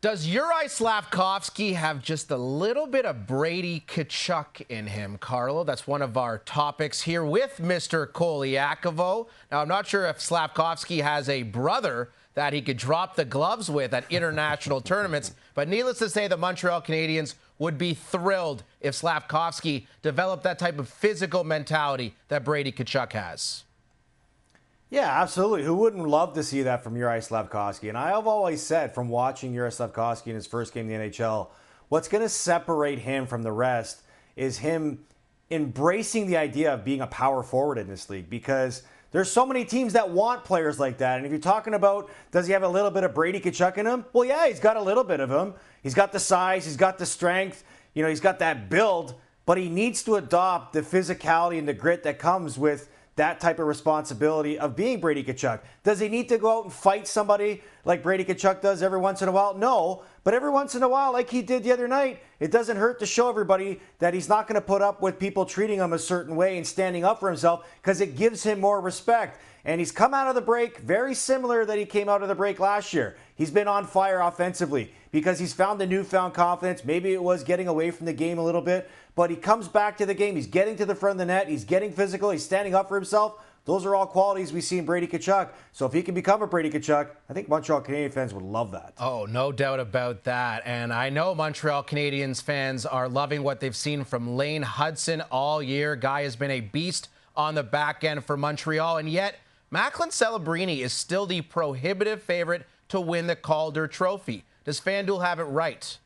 Does Juraj Slafkovsky have just a little bit of Brady Tkachuk in him, Carlo? That's one of our topics here with Mr. Colaiacovo. Now, I'm not sure if Slafkovsky has a brother that he could drop the gloves with at international tournaments, but needless to say, the Montreal Canadiens would be thrilled if Slafkovsky developed that type of physical mentality that Brady Tkachuk has. Yeah, absolutely. Who wouldn't love to see that from Juraj Slafkovsky? And I have always said, from watching Juraj Slafkovsky in his first game in the NHL, what's going to separate him from the rest is him embracing the idea of being a power forward in this league, because there's so many teams that want players like that. And if you're talking about, does he have a little bit of Brady Tkachuk in him? Well, yeah, he's got a little bit of him. He's got the size, he's got the strength, he's got that build, but he needs to adopt the physicality and the grit that comes with that type of responsibility of being Brady Tkachuk. Does he need to go out and fight somebody like Brady Tkachuk does every once in a while? No, but every once in a while, like he did the other night, it doesn't hurt to show everybody that he's not going to put up with people treating him a certain way and standing up for himself, because it gives him more respect. And he's come out of the break very similar that he came out of the break last year. He's been on fire offensively because he's found the newfound confidence. Maybe it was getting away from the game a little bit, but he comes back to the game. He's getting to the front of the net. He's getting physical. He's standing up for himself. Those are all qualities we see in Brady Tkachuk. So if he can become a Brady Tkachuk, I think Montreal Canadiens fans would love that. Oh, no doubt about that. And I know Montreal Canadiens fans are loving what they've seen from Lane Hudson all year. Guy has been a beast on the back end for Montreal, and yet Macklin Celebrini is still the prohibitive favorite to win the Calder Trophy. Does FanDuel have it right?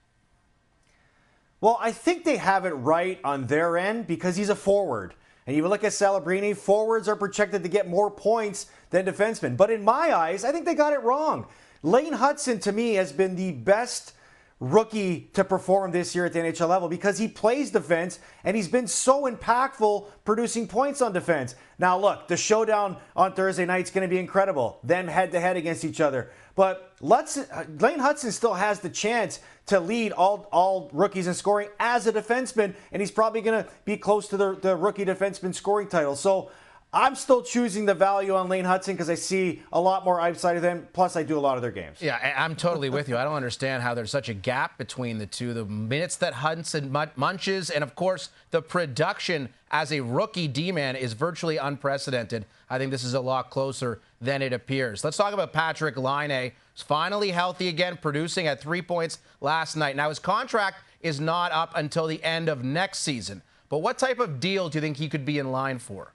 Well, I think they have it right on their end because he's a forward. And you look at Celebrini, forwards are projected to get more points than defensemen. But in my eyes, I think they got it wrong. Lane Hudson, to me, has been the best rookie to perform this year at the NHL level because he plays defense and he's been so impactful producing points on defense. Now, look, the showdown on Thursday night is going to be incredible, them head-to-head against each other. But Lane Hudson still has the chance to lead all rookies in scoring as a defenseman, and he's probably going to be close to the rookie defenseman scoring title. So I'm still choosing the value on Lane Hudson because I see a lot more outside of them. Plus, I do a lot of their games. Yeah, I'm totally with you. I don't understand how there's such a gap between the two. The minutes that Hudson munches, and of course, the production as a rookie D-man is virtually unprecedented. I think this is a lot closer than it appears. Let's talk about Patrik Laine. He's finally healthy again, producing at 3 points last night. Now, his contract is not up until the end of next season. But what type of deal do you think he could be in line for?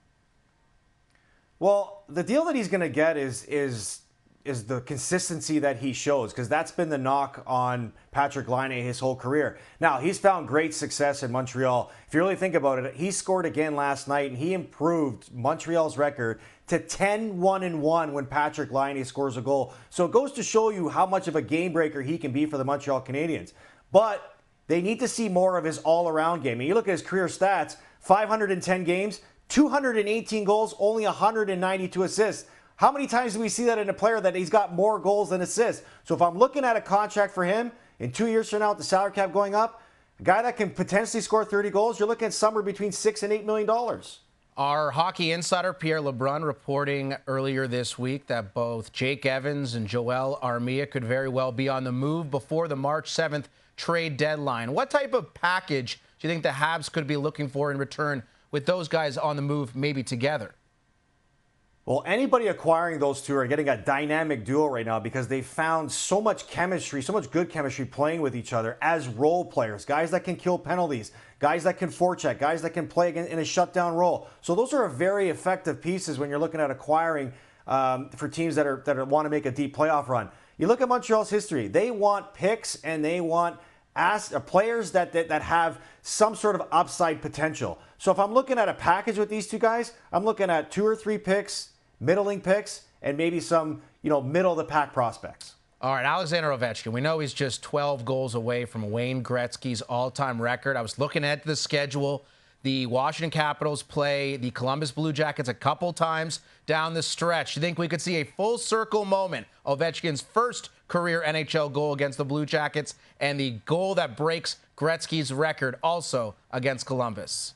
Well, the deal that he's going to get is the consistency that he shows, because that's been the knock on Patrik Laine his whole career. Now, he's found great success in Montreal. If you really think about it, he scored again last night, and he improved Montreal's record to 10-1-1 when Patrik Laine scores a goal. So it goes to show you how much of a game breaker he can be for the Montreal Canadiens. But they need to see more of his all-around game. And you look at his career stats, 510 games, 218 goals, only 192 assists. How many times do we see that in a player that he's got more goals than assists? So if I'm looking at a contract for him in 2 years from now with the salary cap going up, a guy that can potentially score 30 goals, you're looking at somewhere between $6 and $8 million. Our hockey insider, Pierre LeBrun, reporting earlier this week that both Jake Evans and Joel Armia could very well be on the move before the March 7th trade deadline. What type of package do you think the Habs could be looking for in return with those guys on the move, maybe together? Well, anybody acquiring those two are getting a dynamic duo right now because they found so much chemistry, so much good chemistry playing with each other as role players, guys that can kill penalties, guys that can forecheck, guys that can play in a shutdown role. So those are very effective pieces when you're looking at acquiring for teams that want to make a deep playoff run. You look at Montreal's history; they want picks and they want players that have some sort of upside potential. So if I'm looking at a package with these two guys, I'm looking at 2 or 3 picks, middling picks, and maybe some, middle of the pack prospects. All right, Alexander Ovechkin. We know he's just 12 goals away from Wayne Gretzky's all-time record. I was looking at the schedule. The Washington Capitals play the Columbus Blue Jackets a couple times down the stretch. Do you think we could see a full circle moment? Ovechkin's first career NHL goal against the Blue Jackets and the goal that breaks Gretzky's record also against Columbus.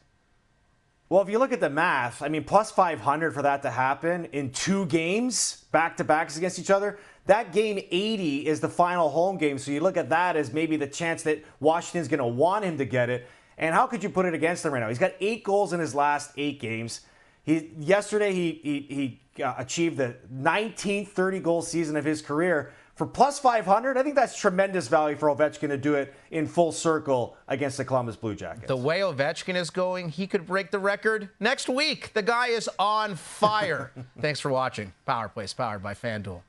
Well, if you look at the math, plus 500 for that to happen in 2 games, back-to-backs against each other, That game 80 is the final home game, so you look at that as maybe the chance that Washington's going to want him to get it. And how could you put it against him right now? He's got 8 goals in his last 8 games. Yesterday he achieved the 19th 30-goal season of his career. For plus 500, I think that's tremendous value for Ovechkin to do it in full circle against the Columbus Blue Jackets. The way Ovechkin is going, he could break the record next week. The guy is on fire. Thanks for watching. Power Plays powered by FanDuel.